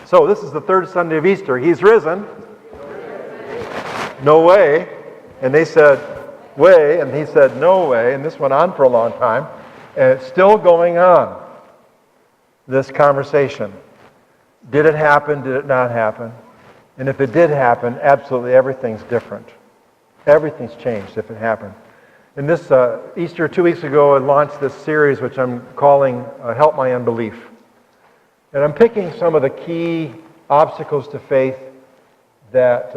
So this is the third Sunday of Easter. He's risen. No way. And they said, way. And he said, no way. And this went on for a long time. And it's still going on, this conversation. Did it happen? Did it not happen? And if it did happen, absolutely everything's different. Everything's changed if it happened. And this Easter 2 weeks ago, I launched this series which I'm calling Help My Unbelief. And I'm picking some of the key obstacles to faith that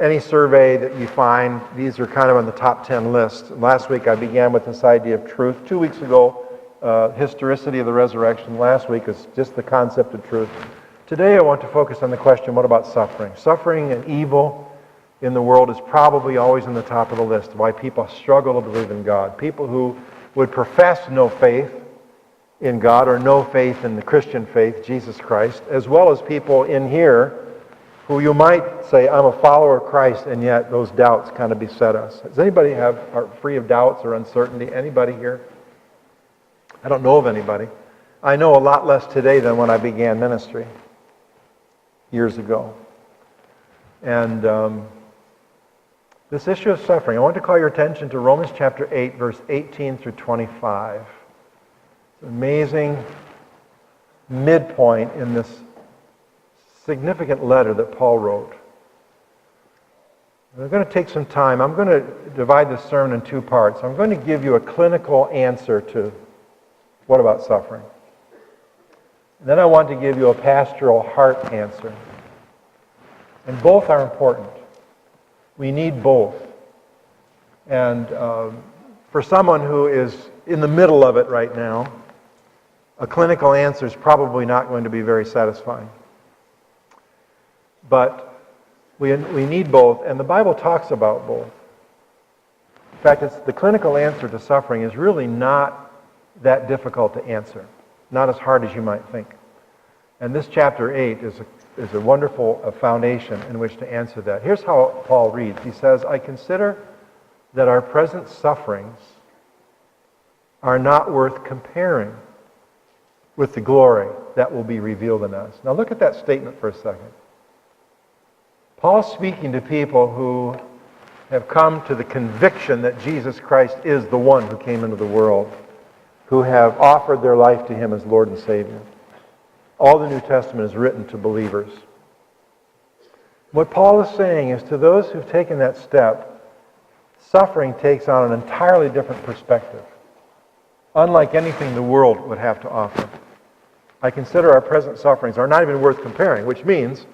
any survey that you find, these are kind of on the top 10 list. Last week I began with this idea of truth. 2 weeks ago, historicity of the resurrection. Last week is just the concept of truth. Today I want to focus on the question, what about suffering? Suffering and evil in the world is probably always in the top of the list, why people struggle to believe in God. People who would profess no faith in God or no faith in the Christian faith, Jesus Christ, as well as people in here who you might say, I'm a follower of Christ, and yet those doubts kind of beset us. Does anybody are free of doubts or uncertainty? Anybody here? I don't know of anybody. I know a lot less today than when I began ministry years ago. And this issue of suffering, I want to call your attention to Romans chapter 8, verse 18 through 25. It's an amazing midpoint in this significant letter that Paul wrote. We're going to take some time. I'm going to divide this sermon in two parts. I'm going to give you a clinical answer to what about suffering. And then I want to give you a pastoral heart answer. And both are important. We need both. And for someone who is in the middle of it right now, a clinical answer is probably not going to be very satisfying. But we need both, and the Bible talks about both. In fact, the clinical answer to suffering is really not that difficult to answer, not as hard as you might think. And this chapter 8 is a wonderful foundation in which to answer that. Here's how Paul reads. He says, I consider that our present sufferings are not worth comparing with the glory that will be revealed in us. Now look at that statement for a second. Paul's speaking to people who have come to the conviction that Jesus Christ is the one who came into the world, who have offered their life to Him as Lord and Savior. All the New Testament is written to believers. What Paul is saying is to those who've taken that step, suffering takes on an entirely different perspective, unlike anything the world would have to offer. I consider our present sufferings are not even worth comparing, which means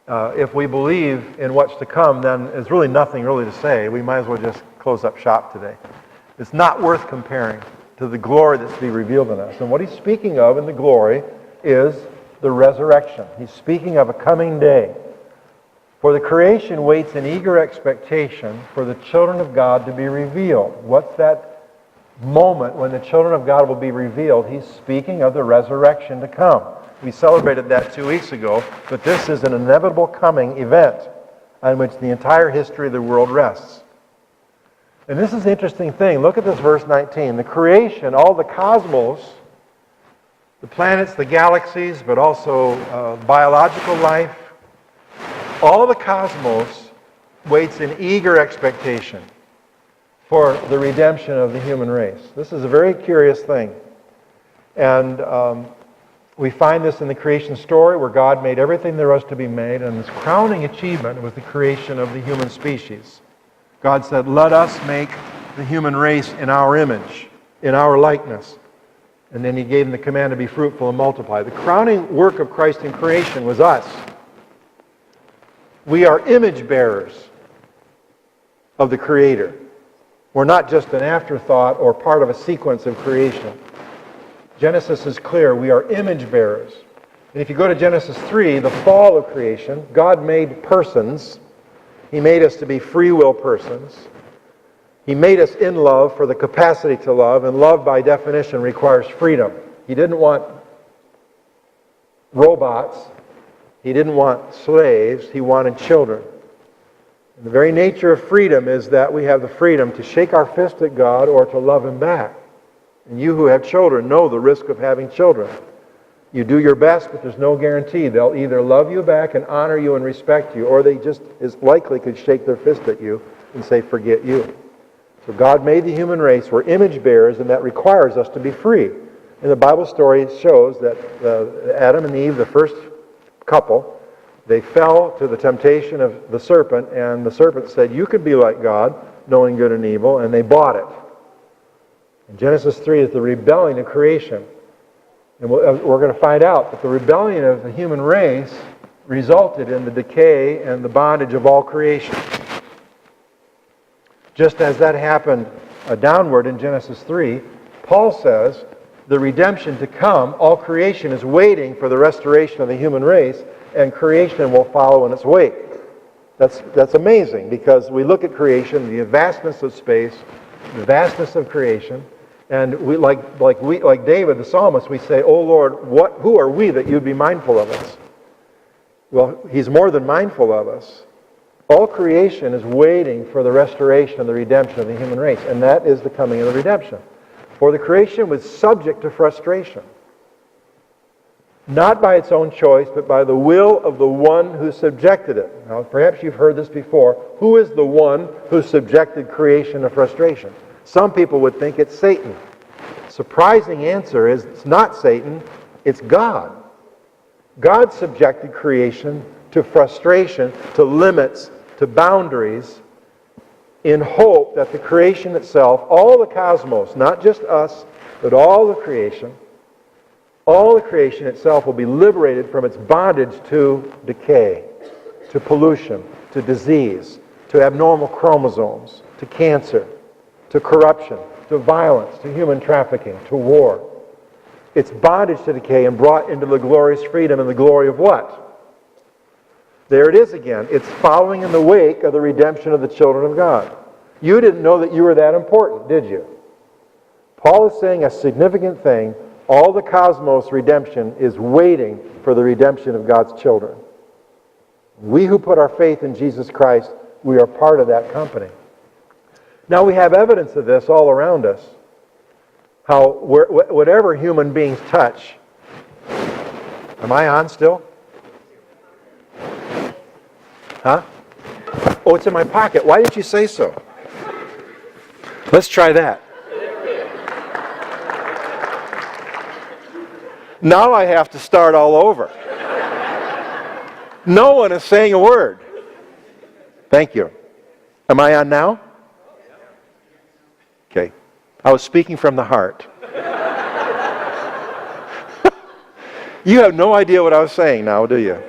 if we believe in what's to come, then there's really nothing really to say. We might as well just close up shop today. It's not worth comparing to the glory that's to be revealed in us. And what he's speaking of in the glory is the resurrection. He's speaking of a coming day. For the creation waits in eager expectation for the children of God to be revealed. What's that moment when the children of God will be revealed? He's speaking of the resurrection to come. We celebrated that 2 weeks ago, but this is an inevitable coming event on which the entire history of the world rests. And this is the interesting thing. Look at this verse 19. The creation, all the cosmos, the planets, the galaxies, but also biological life, all of the cosmos waits in eager expectation for the redemption of the human race. This is a very curious thing. And we find this in the creation story where God made everything there was to be made, and this crowning achievement was the creation of the human species. God said, let us make the human race in our image, in our likeness. And then He gave them the command to be fruitful and multiply. The crowning work of Christ in creation was us. We are image bearers of the Creator. We're not just an afterthought or part of a sequence of creation. Genesis is clear. We are image bearers. And if you go to Genesis 3, the fall of creation, God made persons. He made us to be free will persons. He made us in love for the capacity to love, and love by definition requires freedom. He didn't want robots. He didn't want slaves. He wanted children. And the very nature of freedom is that we have the freedom to shake our fist at God or to love Him back. And you who have children know the risk of having children. You do your best, but there's no guarantee. They'll either love you back and honor you and respect you, or they just as likely could shake their fist at you and say, forget you. So God made the human race. We're image bearers, and that requires us to be free. And the Bible story shows that Adam and Eve, the first couple, they fell to the temptation of the serpent, and the serpent said, you could be like God, knowing good and evil, and they bought it. And Genesis 3 is the rebellion of creation. And we're going to find out that the rebellion of the human race resulted in the decay and the bondage of all creation. Just as that happened downward in Genesis 3, Paul says the redemption to come, all creation is waiting for the restoration of the human race, and creation will follow in its wake. That's amazing, because we look at creation, the vastness of space, the vastness of creation, and we, like David, the psalmist, we say, "Oh Lord, who are we that you'd be mindful of us?" Well, He's more than mindful of us. All creation is waiting for the restoration and the redemption of the human race, and that is the coming of the redemption. For the creation was subject to frustration, not by its own choice, but by the will of the one who subjected it. Now, perhaps you've heard this before. Who is the one who subjected creation to frustration? Some people would think it's Satan. Surprising answer is it's not Satan, it's God. God subjected creation to frustration, to limits, to boundaries, in hope that the creation itself, all the cosmos, not just us, but all the creation itself will be liberated from its bondage to decay, to pollution, to disease, to abnormal chromosomes, to cancer, to corruption, to violence, to human trafficking, to war. It's bondage to decay and brought into the glorious freedom and the glory of what? There it is again. It's following in the wake of the redemption of the children of God. You didn't know that you were that important, did you? Paul is saying a significant thing. All the cosmos redemption is waiting for the redemption of God's children. We who put our faith in Jesus Christ, we are part of that company. Now we have evidence of this all around us. How whatever human beings touch. Am I on still? Huh? Oh, it's in my pocket. Why didn't you say so? Let's try that. Now I have to start all over. No one is saying a word. Thank you. Am I on now? Okay. I was speaking from the heart. You have no idea what I was saying now, do you?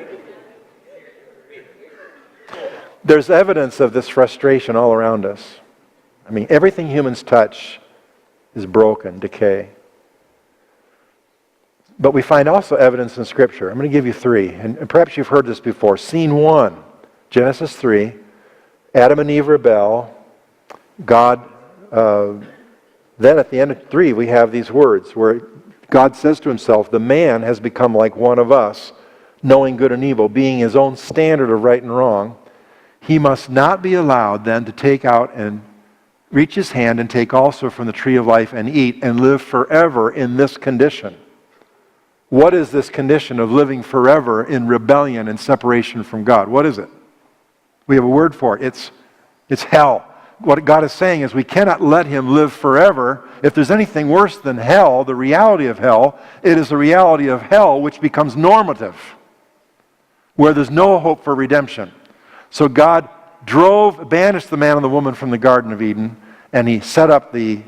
There's evidence of this frustration all around us. I mean, everything humans touch is broken, decay. But we find also evidence in Scripture. I'm going to give you three, and perhaps you've heard this before. Scene 1, Genesis 3, Adam and Eve rebel. God, then at the end of 3, we have these words where God says to himself, the man has become like one of us, knowing good and evil, being his own standard of right and wrong. He must not be allowed then to take out and reach his hand and take also from the tree of life and eat and live forever in this condition. What is this condition of living forever in rebellion and separation from God? What is it? We have a word for it. It's hell. What God is saying is we cannot let him live forever. If there's anything worse than hell, the reality of hell, it is the reality of hell which becomes normative, where there's no hope for redemption. So God banished the man and the woman from the Garden of Eden, and he set up the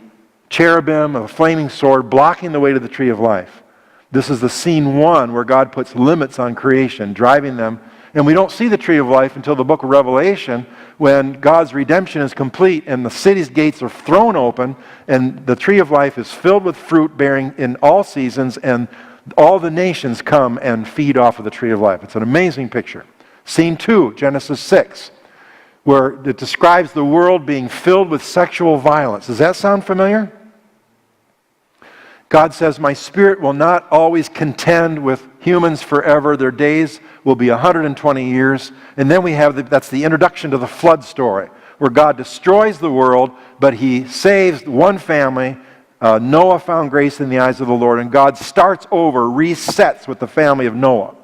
cherubim of a flaming sword blocking the way to the tree of life. This is the scene 1 where God puts limits on creation, driving them. And we don't see the tree of life until the book of Revelation, when God's redemption is complete and the city's gates are thrown open and the tree of life is filled with fruit bearing in all seasons, and all the nations come and feed off of the tree of life. It's an amazing picture. Scene 2, Genesis 6, where it describes the world being filled with sexual violence. Does that sound familiar? God says, my spirit will not always contend with humans forever. Their days will be 120 years. And then we have, that's the introduction to the flood story, where God destroys the world, but he saves one family, Noah found grace in the eyes of the Lord, and God starts over, resets with the family of Noah.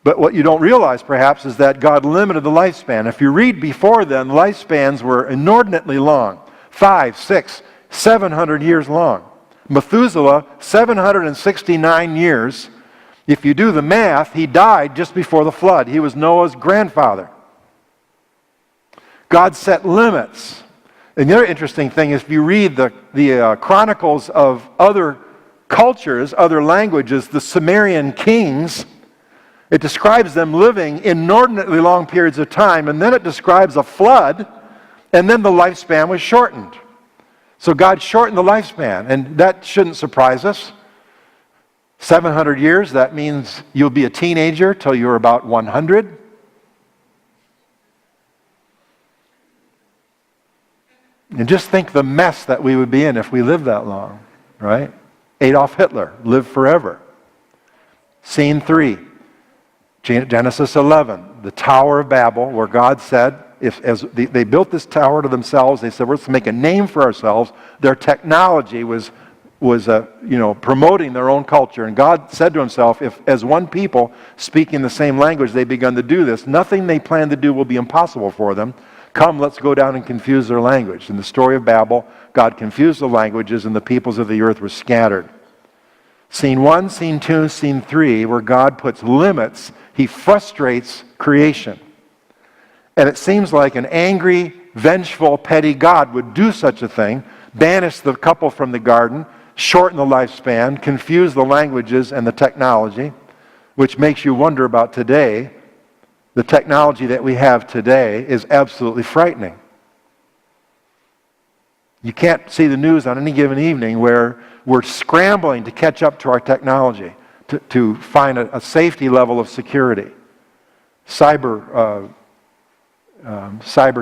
But what you don't realize, perhaps, is that God limited the lifespan. If you read before then, lifespans were inordinately long. 500, 600, 700 years long. Methuselah, 769 years. If you do the math, he died just before the flood. He was Noah's grandfather. God set limits. And the other interesting thing is if you read the chronicles of other cultures, other languages, the Sumerian kings, it describes them living inordinately long periods of time, and then it describes a flood, and then the lifespan was shortened. So God shortened the lifespan, and that shouldn't surprise us. 700 years, that means you'll be a teenager till you're about 100. And just think the mess that we would be in if we lived that long, right? Adolf Hitler lived forever. Scene 3, Genesis 11, the Tower of Babel, where God said, as they built this tower to themselves, they said, we're going to make a name for ourselves. Their technology was promoting their own culture. And God said to himself, if as one people speaking the same language they've begun to do this, nothing they plan to do will be impossible for them. Come, let's go down and confuse their language. In the story of Babel, God confused the languages and the peoples of the earth were scattered. Scene 1, Scene 2, Scene 3, where God puts limits, he frustrates creation. And it seems like an angry, vengeful, petty God would do such a thing, banish the couple from the garden, shorten the lifespan, confuse the languages and the technology, which makes you wonder about today. The technology that we have today is absolutely frightening. You can't see the news on any given evening where we're scrambling to catch up to our technology, to find a safety level of security. Cyber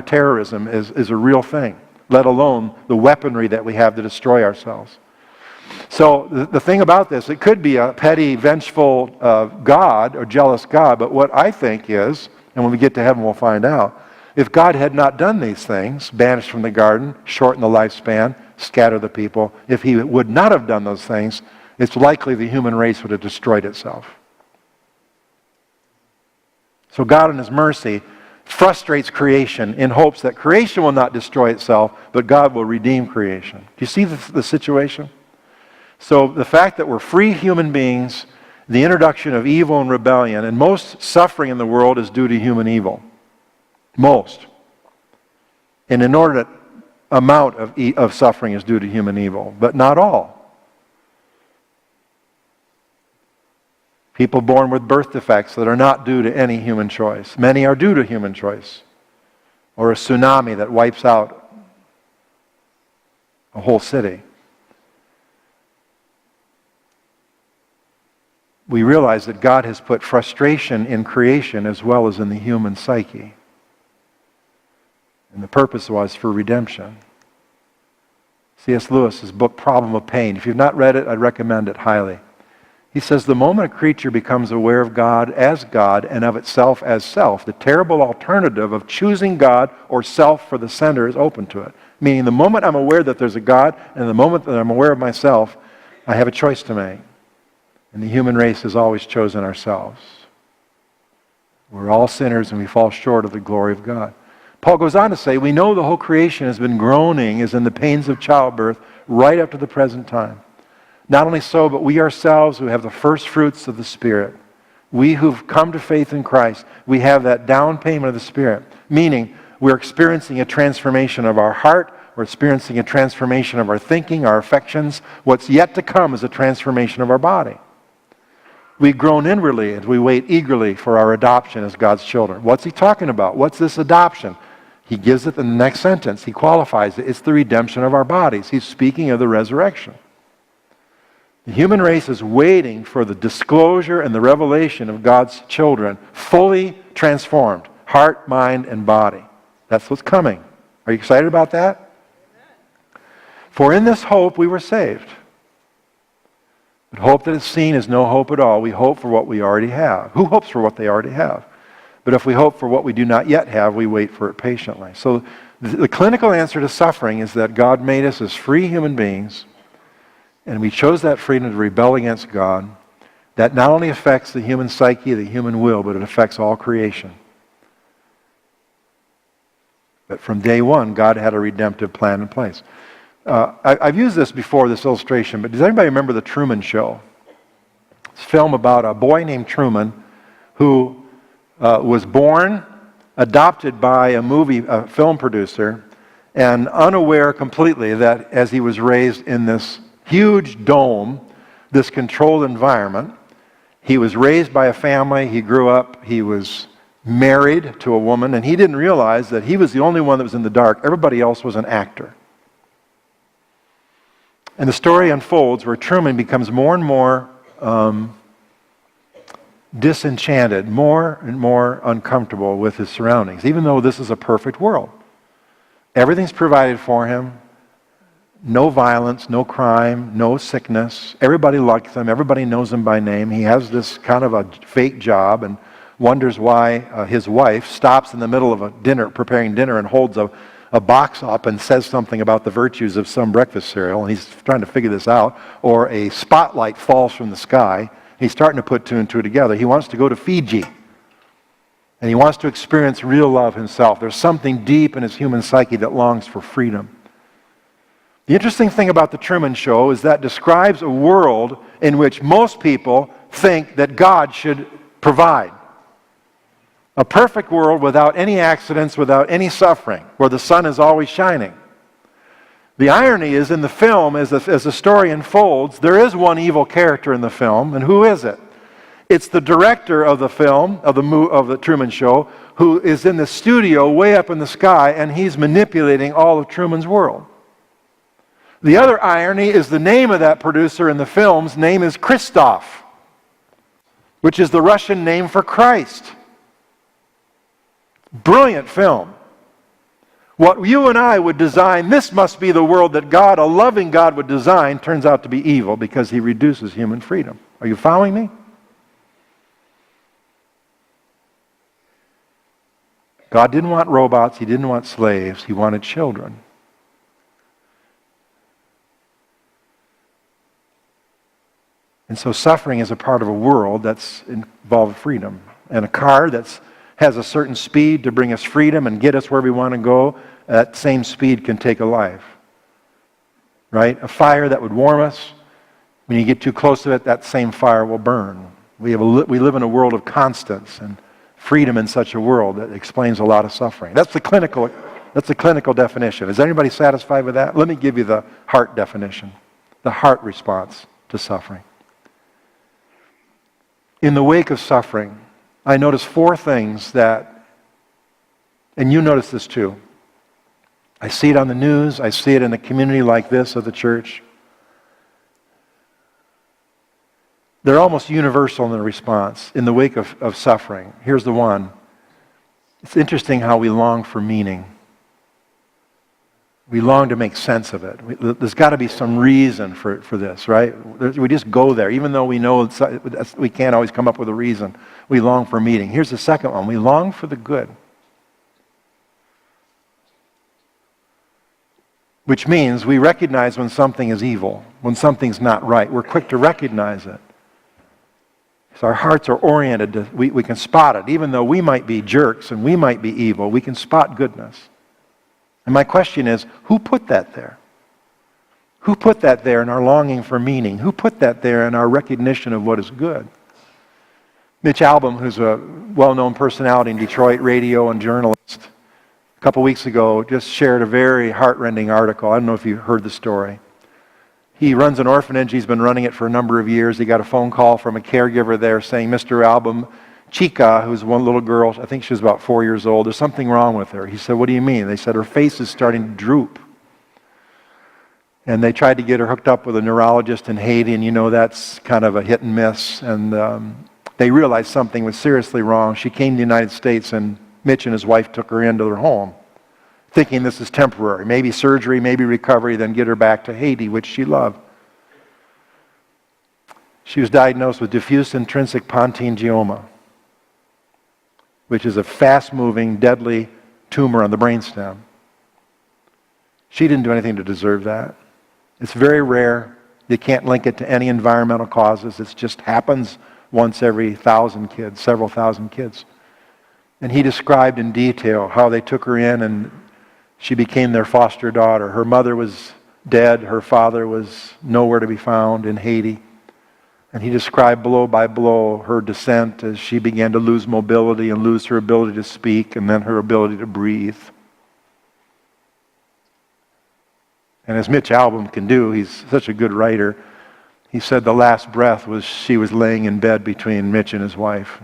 terrorism is a real thing, let alone the weaponry that we have to destroy ourselves. So the thing about this, it could be a petty, vengeful God or jealous God, but what I think is, and when we get to heaven we'll find out, if God had not done these things, banished from the garden, shorten the lifespan, scatter the people, if he would not have done those things, it's likely the human race would have destroyed itself. So God in his mercy frustrates creation in hopes that creation will not destroy itself, but God will redeem creation. Do you see the situation? So the fact that we're free human beings, the introduction of evil and rebellion, and most suffering in the world is due to human evil. Most. An inordinate amount of suffering is due to human evil, but not all. People born with birth defects that are not due to any human choice. Many are due to human choice. Or a tsunami that wipes out a whole city. We realize that God has put frustration in creation as well as in the human psyche. And the purpose was for redemption. C.S. Lewis's book, Problem of Pain. If you've not read it, I'd recommend it highly. He says, the moment a creature becomes aware of God and of itself as self, the terrible alternative of choosing God or self for the sender is open to it. Meaning the moment I'm aware that there's a God and the moment that I'm aware of myself, I have a choice to make. And the human race has always chosen ourselves. We're all sinners and we fall short of the glory of God. Paul goes on to say, we know the whole creation has been groaning as in the pains of childbirth right up to the present time. Not only so, but we ourselves who have the first fruits of the Spirit, we who've come to faith in Christ, we have that down payment of the Spirit. Meaning, we're experiencing a transformation of our heart, we're experiencing a transformation of our thinking, our affections. What's yet to come is a transformation of our body. We groan inwardly as we wait eagerly for our adoption as God's children. What's he talking about? What's this adoption? He gives it in the next sentence. He qualifies it. It's the redemption of our bodies. He's speaking of the resurrection. The human race is waiting for the disclosure and the revelation of God's children, fully transformed, heart, mind, and body. That's what's coming. Are you excited about that? For in this hope we were saved. But hope that is seen is no hope at all. We hope for what we already have. Who hopes for what they already have? But if we hope for what we do not yet have, we wait for it patiently. So the clinical answer to suffering is that God made us as free human beings and we chose that freedom to rebel against God, that not only affects the human psyche, the human will, but it affects all creation. But from day one, God had a redemptive plan in place. I've used this before, this illustration, but does anybody remember The Truman Show? It's a film about a boy named Truman who was born, adopted by a film producer, and unaware completely that as he was raised in this huge dome, this controlled environment, he was raised by a family, he grew up, he was married to a woman, and he didn't realize that he was the only one that was in the dark. Everybody else was an actor. And the story unfolds where Truman becomes more and more disenchanted, more and more uncomfortable with his surroundings, even though this is a perfect world. Everything's provided for him. No violence, no crime, no sickness. Everybody likes him. Everybody knows him by name. He has this kind of a fake job and wonders why his wife stops in the middle of a dinner, preparing dinner, and holds a box up and says something about the virtues of some breakfast cereal, and he's trying to figure this out, or a spotlight falls from the sky. He's starting to put two and two together. He wants to go to Fiji, and he wants to experience real love himself. There's something deep in his human psyche that longs for freedom. The interesting thing about The Truman Show is that describes a world in which most people think that God should provide. A perfect world without any accidents, without any suffering, where the sun is always shining. The irony is in the film, as the story unfolds, there is one evil character in the film, and who is it? It's the director of the film, of the Truman Show, who is in the studio way up in the sky, and he's manipulating all of Truman's world. The other irony is the name of that producer in the film's name is Christoph, which is the Russian name for Christ. Brilliant film. What you and I would design, this must be the world that God, a loving God, would design, turns out to be evil because he reduces human freedom. Are you following me? God didn't want robots, he didn't want slaves, he wanted children. And so suffering is a part of a world that's involved freedom. And a car that has a certain speed to bring us freedom and get us where we want to go, that same speed can take a life. Right? A fire that would warm us, when you get too close to it, that same fire will burn. We live in a world of constants, and freedom in such a world that explains a lot of suffering. That's the clinical definition. Is anybody satisfied with that? Let me give you the heart definition, the heart response to suffering. In the wake of suffering, I notice four things that, and you notice this too. I see it on the news. I see it in a community like this of the church. They're almost universal in their response in the wake of suffering. Here's the one. It's interesting how we long for meaning. We long to make sense of it. There's got to be some reason for this, right? We just go there. Even though we know we can't always come up with a reason, we long for meaning. Here's the second one. We long for the good. Which means we recognize when something is evil, when something's not right. We're quick to recognize it. So our hearts are oriented to, we can spot it. Even though we might be jerks and we might be evil, we can spot goodness. And my question is, who put that there? Who put that there in our longing for meaning? Who put that there in our recognition of what is good? Mitch Albom, who's a well-known personality in Detroit, radio and journalist, a couple weeks ago just shared a very heart-rending article. I don't know if you heard the story. He runs an orphanage. He's been running it for a number of years. He got a phone call from a caregiver there saying, Mr. Albom, Chica, who's one little girl, I think she was about 4 years old, there's something wrong with her. He said, what do you mean? They said, her face is starting to droop. And they tried to get her hooked up with a neurologist in Haiti, and you know that's kind of a hit and miss. And they realized something was seriously wrong. She came to the United States, and Mitch and his wife took her into their home, thinking this is temporary. Maybe surgery, maybe recovery, then get her back to Haiti, which she loved. She was diagnosed with diffuse intrinsic pontine glioma, which is a fast-moving, deadly tumor on the brainstem. She didn't do anything to deserve that. It's very rare. They can't link it to any environmental causes. It just happens once every 1,000 kids, several thousand kids. And he described in detail how they took her in and she became their foster daughter. Her mother was dead. Her father was nowhere to be found in Haiti. And he described blow by blow her descent as she began to lose mobility and lose her ability to speak and then her ability to breathe. And as Mitch Albom can do, he's such a good writer, he said the last breath was she was laying in bed between Mitch and his wife.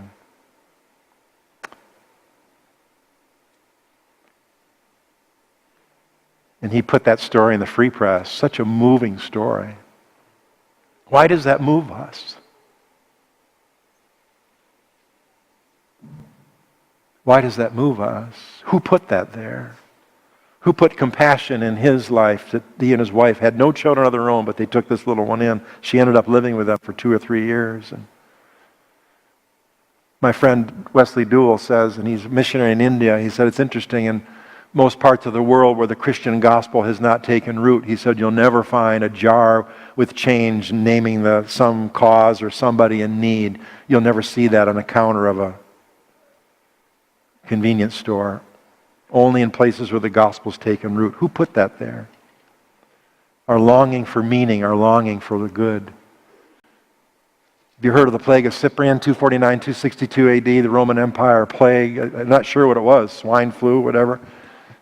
And he put that story in the Free Press, such a moving story. Why does that move us? Why does that move us? Who put that there? Who put compassion in his life that he and his wife had no children of their own, but they took this little one in. She ended up living with them for 2 or 3 years. And my friend Wesley Duell says, and he's a missionary in India, he said it's interesting, in most parts of the world where the Christian gospel has not taken root, he said you'll never find a jar with change naming some cause or somebody in need. You'll never see that on the counter of a convenience store. Only in places where the gospel's taken root. Who put that there? Our longing for meaning, our longing for the good. Have you heard of the plague of Cyprian, 249, 262 AD, the Roman Empire plague? I'm not sure what it was, swine flu, whatever.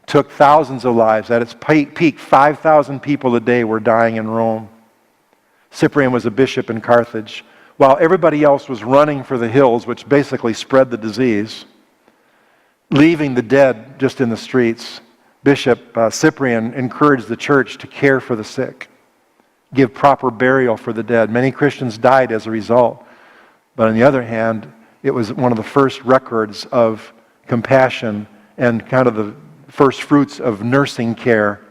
Took thousands of lives. At its peak, 5,000 people a day were dying in Rome. Cyprian was a bishop in Carthage. While everybody else was running for the hills, which basically spread the disease, leaving the dead just in the streets, Bishop Cyprian encouraged the church to care for the sick, give proper burial for the dead. Many Christians died as a result. But on the other hand, it was one of the first records of compassion and kind of the first fruits of nursing care,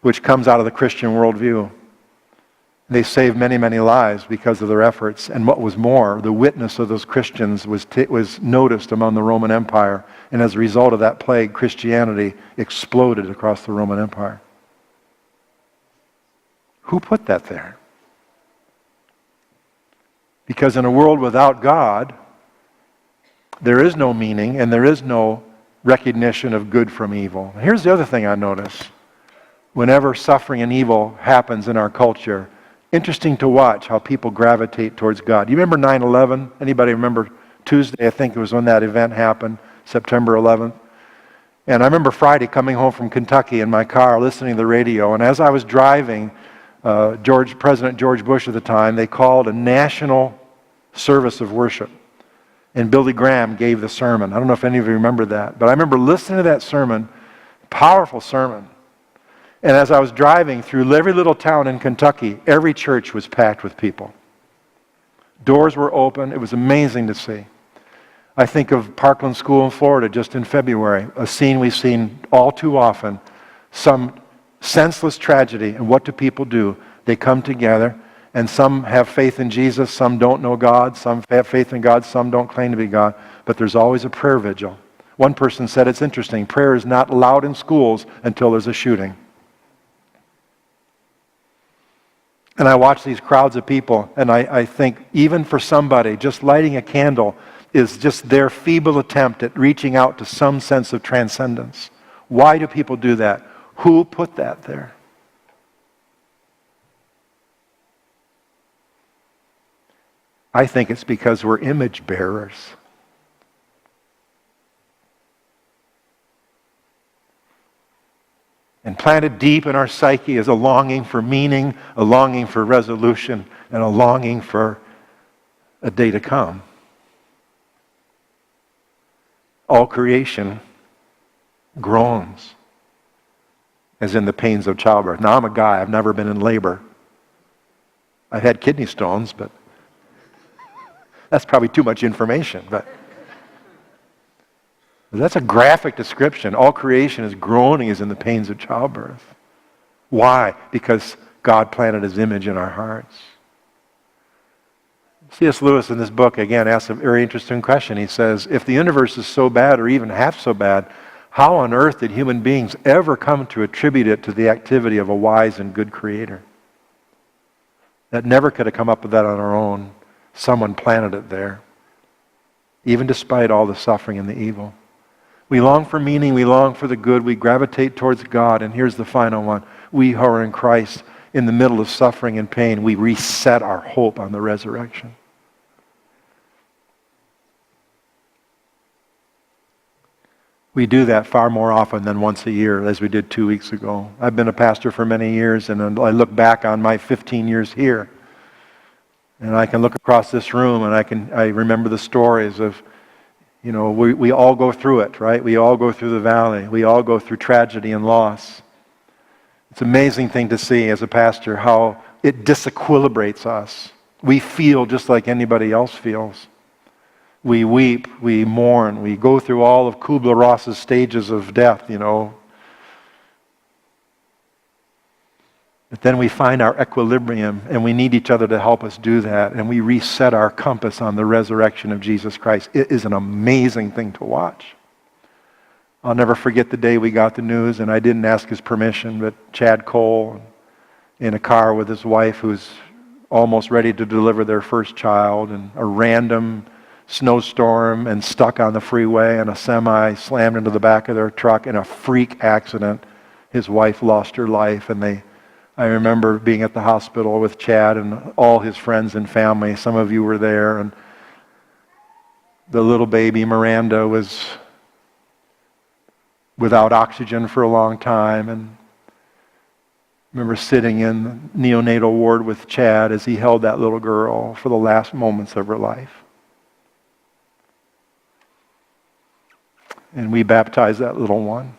which comes out of the Christian worldview. They saved many, many lives because of their efforts. And what was more, the witness of those Christians was noticed among the Roman Empire. And as a result of that plague, Christianity exploded across the Roman Empire. Who put that there? Because in a world without God, there is no meaning and there is no recognition of good from evil. Here's the other thing I notice. Whenever suffering and evil happens in our culture, interesting to watch how people gravitate towards God. You remember 9/11? Anybody remember Tuesday? I think it was when that event happened, September 11th. And I remember Friday coming home from Kentucky in my car, listening to the radio. And as I was driving, President George Bush at the time, they called a national service of worship. And Billy Graham gave the sermon. I don't know if any of you remember that. But I remember listening to that sermon, powerful sermon. And as I was driving through every little town in Kentucky, every church was packed with people. Doors were open. It was amazing to see. I think of Parkland School in Florida just in February, a scene we've seen all too often, some senseless tragedy. And what do people do? They come together, and some have faith in Jesus, some don't know God, some have faith in God, some don't claim to be God, but there's always a prayer vigil. One person said it's interesting, prayer is not allowed in schools until there's a shooting. And I watch these crowds of people, and I think even for somebody, just lighting a candle is just their feeble attempt at reaching out to some sense of transcendence. Why do people do that? Who put that there? I think it's because we're image bearers. And planted deep in our psyche is a longing for meaning, a longing for resolution, and a longing for a day to come. All creation groans as in the pains of childbirth. Now, I'm a guy. I've never been in labor. I've had kidney stones, but that's probably too much information. But that's a graphic description. All creation is groaning as in the pains of childbirth. Why? Because God planted His image in our hearts. C.S. Lewis in this book, again, asks a very interesting question. He says, if the universe is so bad or even half so bad, how on earth did human beings ever come to attribute it to the activity of a wise and good creator? that never could have come up with that on our own. Someone planted it there. Even despite all the suffering and the evil. We long for meaning, we long for the good, we gravitate towards God, and here's the final one. We who are in Christ, in the middle of suffering and pain, we reset our hope on the resurrection. We do that far more often than once a year, as we did 2 weeks ago. I've been a pastor for many years, and I look back on my 15 years here, and I can look across this room, and I remember the stories of, we all go through it, right? We all go through the valley. We all go through tragedy and loss. It's an amazing thing to see as a pastor how it disequilibrates us. We feel just like anybody else feels. We weep, we mourn, we go through all of Kubler-Ross's stages of death, But then we find our equilibrium, and we need each other to help us do that, and we reset our compass on the resurrection of Jesus Christ. It is an amazing thing to watch. I'll never forget the day we got the news, and I didn't ask his permission, but Chad Cole, in a car with his wife who's almost ready to deliver their first child, and a random snowstorm, and stuck on the freeway, and a semi slammed into the back of their truck in a freak accident. His wife lost her life, and I remember being at the hospital with Chad and all his friends and family. Some of you were there, and the little baby Miranda was without oxygen for a long time, and I remember sitting in the neonatal ward with Chad as he held that little girl for the last moments of her life. And we baptized that little one.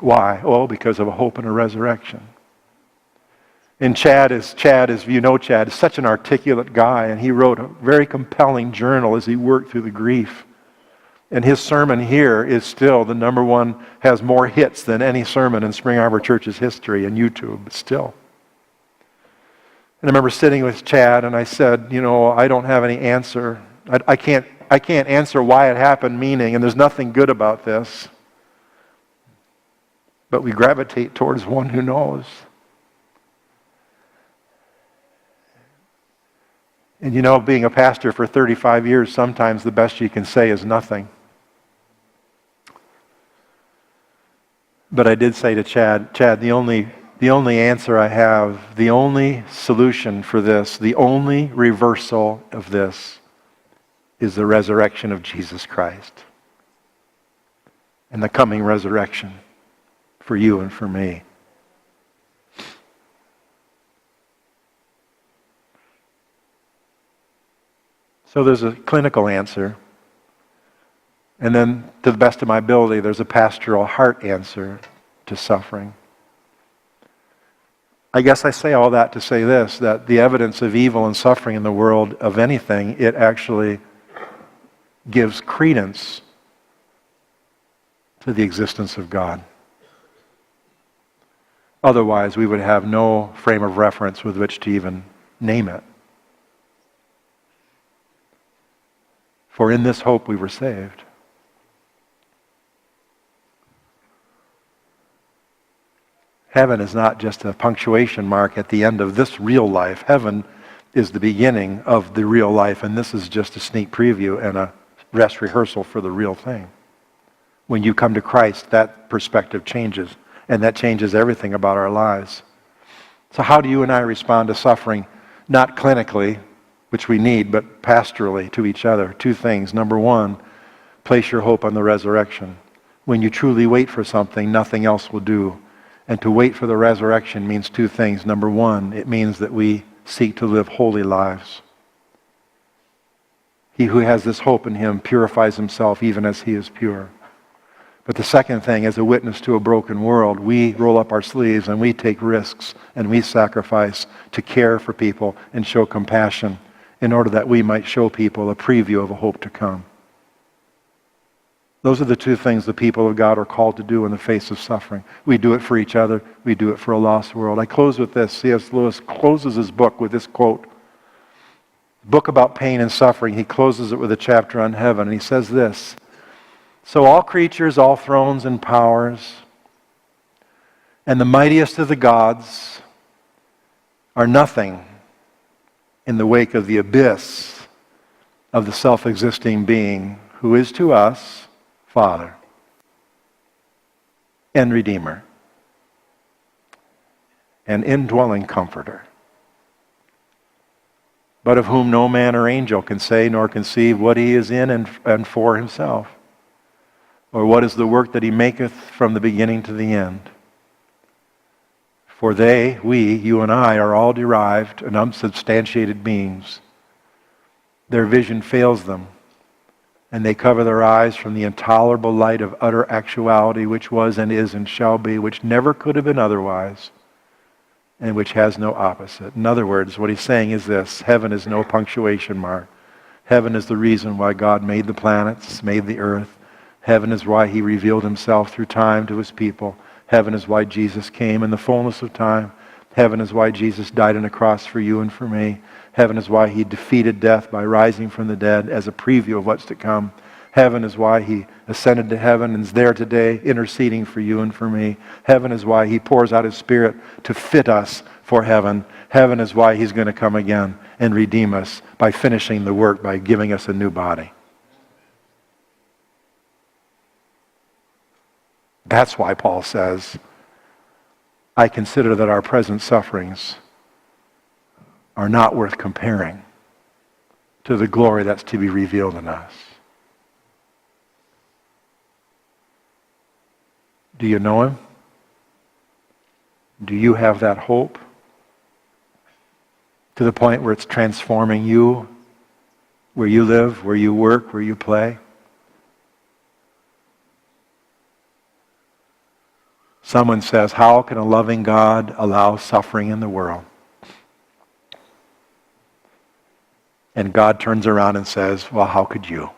Why? Oh, because of a hope and a resurrection. And Chad is, you know Chad, is such an articulate guy, and he wrote a very compelling journal as he worked through the grief. And his sermon here is still the number one, has more hits than any sermon in Spring Arbor Church's history and YouTube, but still. And I remember sitting with Chad, and I said, I don't have any answer. I can't answer why it happened, and there's nothing good about this. But we gravitate towards one who knows. And being a pastor for 35 years, sometimes the best you can say is nothing. But I did say to Chad, the only answer I have, the only solution for this, the only reversal of this is the resurrection of Jesus Christ. And the coming resurrection for you and for me. So there's a clinical answer. And then, to the best of my ability, there's a pastoral heart answer to suffering. I guess I say all that to say this, that the evidence of evil and suffering in the world, of anything, it actually gives credence to the existence of God. Otherwise, we would have no frame of reference with which to even name it. For in this hope we were saved. Heaven is not just a punctuation mark at the end of this real life. Heaven is the beginning of the real life, and this is just a sneak preview and a dress rehearsal for the real thing. When you come to Christ, that perspective changes, and that changes everything about our lives. So how do you and I respond to suffering? Not clinically, which we need, but pastorally to each other. Two things. Number one, place your hope on the resurrection. When you truly wait for something, nothing else will do. And to wait for the resurrection means two things. Number one, it means that we seek to live holy lives. He who has this hope in him purifies himself even as he is pure. But the second thing, as a witness to a broken world, we roll up our sleeves and we take risks and we sacrifice to care for people and show compassion in order that we might show people a preview of a hope to come. Those are the two things the people of God are called to do in the face of suffering. We do it for each other. We do it for a lost world. I close with this. C.S. Lewis closes his book with this quote. Book about pain and suffering. He closes it with a chapter on heaven. And he says this. So all creatures, all thrones and powers, and the mightiest of the gods, are nothing in the wake of the abyss of the self-existing being who is to us Father and Redeemer and indwelling Comforter, but of whom no man or angel can say nor conceive what he is in and for himself, or what is the work that he maketh from the beginning to the end. For we, you and I, are all derived and unsubstantiated beings. Their vision fails them, and they cover their eyes from the intolerable light of utter actuality, which was and is and shall be, which never could have been otherwise, and which has no opposite. In other words, what he's saying is this: heaven is no punctuation mark. Heaven is the reason why God made the planets, made the earth. Heaven is why he revealed himself through time to his people. Heaven is why Jesus came in the fullness of time. Heaven is why Jesus died on a cross for you and for me. Heaven is why he defeated death by rising from the dead as a preview of what's to come. Heaven is why he ascended to heaven and is there today interceding for you and for me. Heaven is why he pours out his Spirit to fit us for heaven. Heaven is why he's going to come again and redeem us by finishing the work, by giving us a new body. That's why Paul says, I consider that our present sufferings are not worth comparing to the glory that's to be revealed in us. Do you know him? Do you have that hope? To the point where it's transforming you, where you live, where you work, where you play? Someone says, how can a loving God allow suffering in the world? And God turns around and says, well, how could you?